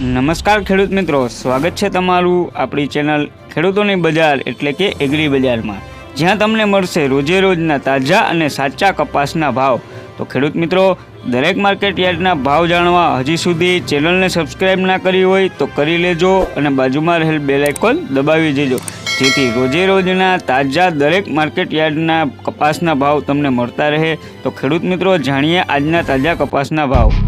નમસ્કાર ખેડૂત મિત્રો, સ્વાગત છે તમારું આપણી ચેનલ ખેડૂતોની બજાર એટલે કે એગ્રી બજારમાં, જ્યાં તમને મળશે રોજે રોજના તાજા અને સાચા કપાસના ભાવ। તો ખેડૂત મિત્રો, દરેક માર્કેટ યાર્ડના ભાવ જાણવા હજી સુધી ચેનલને સબસ્ક્રાઈબ ના કરી હોય તો કરી લેજો અને બાજુમાં રહેલ બેલ આઇકોન દબાવી દેજો, જેથી રોજે રોજના તાજા દરેક માર્કેટ યાર્ડના કપાસના ભાવ તમને મળતા રહે। તો ખેડૂત મિત્રો, જાણીએ આજના તાજા કપાસના ભાવ।